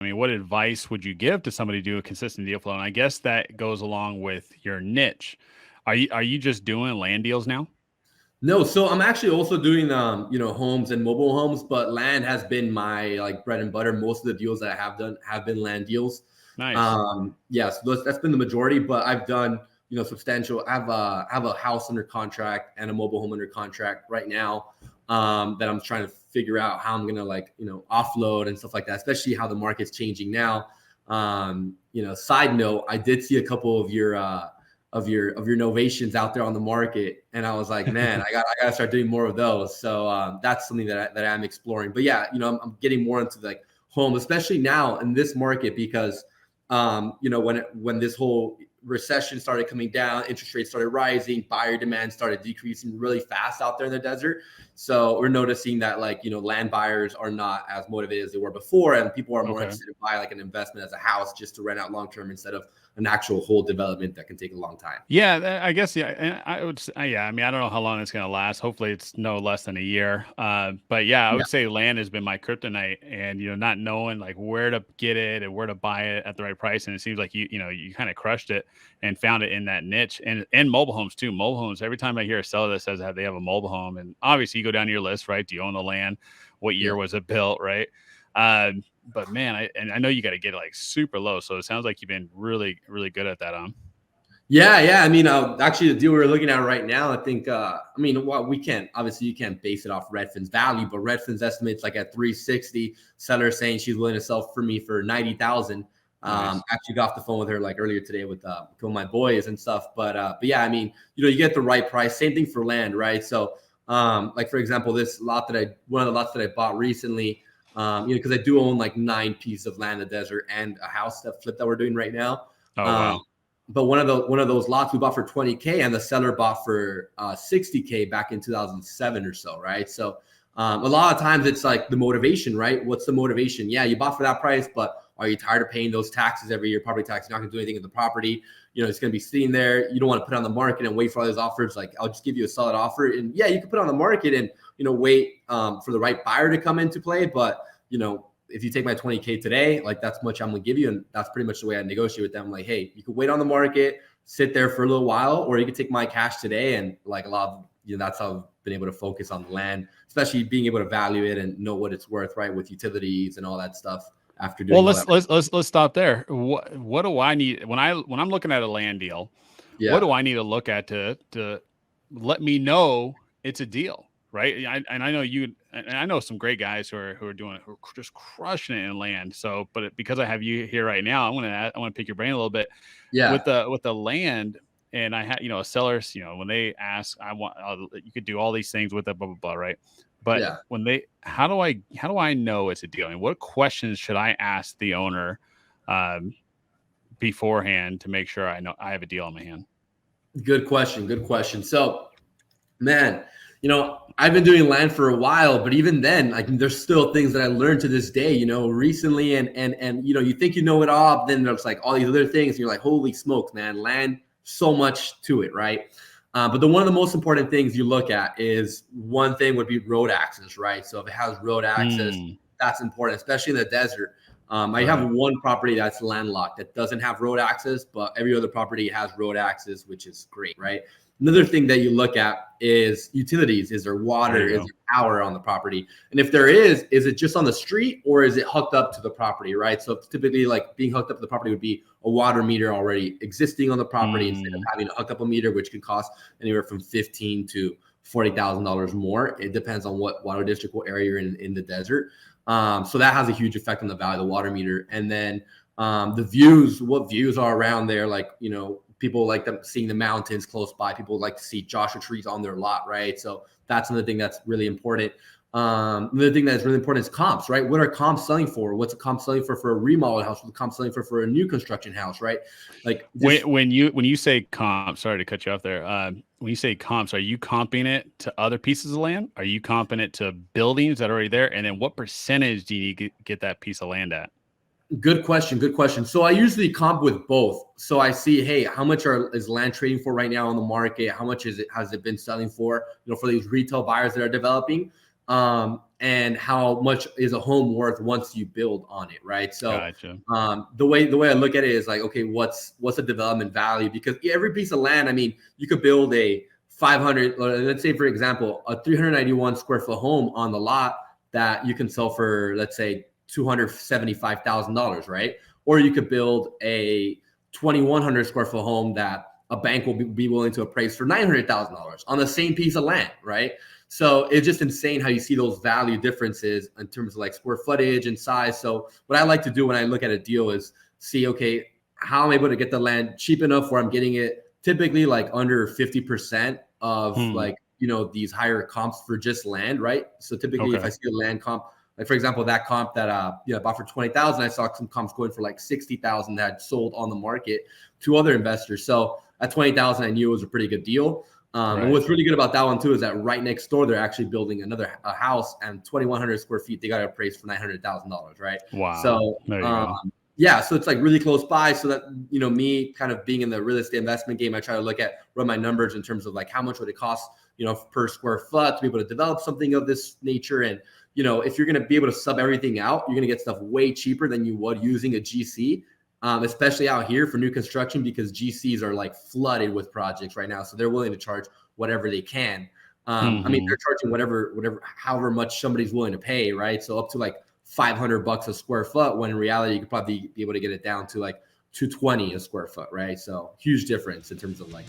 mean, what advice would you give to somebody to do a consistent deal flow? And I guess that goes along with your niche. Are you just doing land deals now? No, so I'm actually also doing homes and mobile homes, but land has been my like bread and butter. Most of the deals that I have done have been land deals. Nice. Yes, that's been the majority, but I've done substantial. I have a house under contract and a mobile home under contract right now, that I'm trying to figure out how I'm gonna offload and stuff like that, especially how the market's changing now. Side note, I did see a couple of your novations out there on the market, and I was like, man, I gotta start doing more of those. So that's something that I'm exploring. But yeah, I'm getting more into like home, especially now in this market, because when this whole recession started coming down, interest rates started rising, buyer demand started decreasing really fast out there in the desert. So we're noticing that land buyers are not as motivated as they were before, and people are more Okay. interested in buy like an investment as a house just to rent out long term instead of an actual whole development that can take a long time. Yeah, I guess. Yeah, and I would. Yeah, I mean, I don't know how long it's going to last. Hopefully, it's no less than a year. But yeah, I Yeah. would say land has been my kryptonite, and not knowing like where to get it and where to buy it at the right price. And it seems like you kind of crushed it and found it in that niche, and mobile homes too. Mobile homes. Every time I hear a seller that says that they have a mobile home, and obviously you go down your list, right? Do you own the land? What Yeah. year was it built? Right. But man, I know you got to get it like super low. So it sounds like you've been really, really good at that. Yeah. I mean, actually, the deal we're looking at right now, I think, we can't, obviously, you can't base it off Redfin's value, but Redfin's estimates like at 360. Seller saying she's willing to sell for me for 90,000. Nice. Actually got off the phone with her like earlier today with my boys and stuff. But yeah, I mean, you get the right price. Same thing for land, right? So, like for example, one of the lots that I bought recently, because I do own like 9 pieces of land in the desert and a house that we're doing right now. Oh Um, wow. but one of those lots we bought for 20K, and the seller bought for 60K back in 2007 or so, right? So a lot of times it's like the motivation, right? What's the motivation? Yeah, you bought for that price, but are you tired of paying those taxes every year? Property tax, you're not going to do anything with the property. It's going to be sitting there. You don't want to put it on the market and wait for all those offers. Like, I'll just give you a solid offer, and yeah, you can put it on the market and wait for the right buyer to come into play. But if you take my 20K today, like that's much I'm gonna give you. And that's pretty much the way I negotiate with them. I'm like, hey, you can wait on the market, sit there for a little while, or you can take my cash today. And like a lot of, that's how I've been able to focus on the land, especially being able to value it and know what it's worth, right? With utilities and all that stuff after Well, doing all that. let's stop there. What do I need when I'm looking at a land deal? What Yeah. do I need to look at to let me know it's a deal, right? I know you, and I know some great guys who are just crushing it in land. So, but because I have you here right now, I want to pick your brain a little bit Yeah. with the land. And I had a sellers, when they ask, you could do all these things with it, blah blah blah, right? But Yeah. when how do I know it's a deal? I mean, what questions should I ask the owner um, beforehand to make sure I know I have a deal in my hand? Good question. Good question. So, man, I've been doing land for a while, but even then, like there's still things that I learned to this day, recently, and you think you know it all, but then there's like all these other things, and you're like, holy smokes, man, land, so much to it, right? But one of the most important things you look at is one thing would be road access, right? So if it has road access, that's important, especially in the desert. I have one property that's landlocked that doesn't have road access, but every other property has road access, which is great, right? Another thing that you look at is utilities. Is there water? Is there power on the property? And if there is it just on the street or is it hooked up to the property, right? So typically like being hooked up to the property would be a water meter already existing on the property instead of having to hook up a meter, which could cost anywhere from $15,000 to $40,000 more. It depends on what water district or area you're in the desert. So that has a huge effect on the value of the water meter. And then the views, what views are around there, like, people like them seeing the mountains close by. People like to see Joshua trees on their lot, right? So that's another thing that's really important. Another thing that's really important is comps, right? What are comps selling for? What's a comp selling for a remodeled house? What's a comp selling for a new construction house, right? Like when you say comp, sorry to cut you off there. When you say comps, are you comping it to other pieces of land? Are you comping it to buildings that are already there? And then what percentage do you get that piece of land at? Good question. Good question. So I usually comp with both. So I see, hey, how much is land trading for right now on the market? How much has it been selling for? For these retail buyers that are developing. and how much is a home worth once you build on it, right? So Gotcha. the way I look at it is like, okay, what's the development value? Because every piece of land, I mean, you could build a 500, let's say for example, a 391 square foot home on the lot that you can sell for, let's say, $275,000, right? Or you could build a 2,100 square foot home that a bank will be willing to appraise for $900,000 on the same piece of land, right? So it's just insane how you see those value differences in terms of like square footage and size. So what I like to do when I look at a deal is see, okay, how am I able to get the land cheap enough where I'm getting it typically like under 50% of like, you know, these higher comps for just land, right? So typically if I see a land comp, like for example, that comp that I bought for 20,000, I saw some comps going for like 60,000 that sold on the market to other investors. So at 20,000, I knew it was a pretty good deal. And what's really good about that one too is that right next door they're actually building another house, and 2,100 square feet they got it appraised for $900,000, right? Wow. So yeah, so it's like really close by. So that, you know, me kind of being in the real estate investment game, I try to run my numbers in terms of like how much would it cost, you know, per square foot to be able to develop something of this nature. And you know, if you're going to be able to sub everything out, you're going to get stuff way cheaper than you would using a GC. Especially out here for new construction, because GCs are like flooded with projects right now. So they're willing to charge whatever they can. I mean, they're charging however much somebody's willing to pay, right? So up to like $500 a square foot, when in reality, you could probably be able to get it down to like $220 a square foot, right? So huge difference in terms of like